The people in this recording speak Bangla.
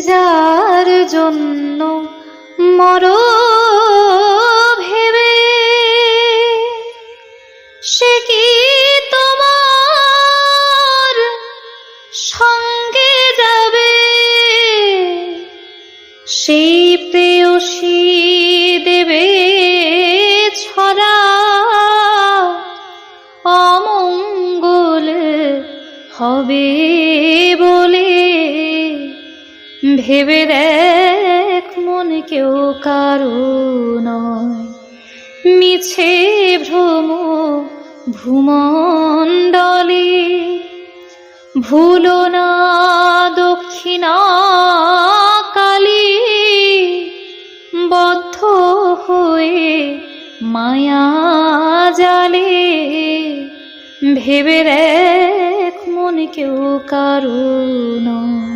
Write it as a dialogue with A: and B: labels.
A: যার জন্য মর ভেবে, সে কি তোমার সঙ্গে যাবে? সেই প্রেয়সী দেবে ছড়া, অমঙ্গল হবে বলে ভেবে দেখ মন কেউ কারো নয়, মিছে ভ্রম ভূমণ্ডলে। ভুলো না দক্ষিণা কালী, বদ্ধ হয়ে মায়া জালে ভেবে দেখ মন কেউ কারো নয়।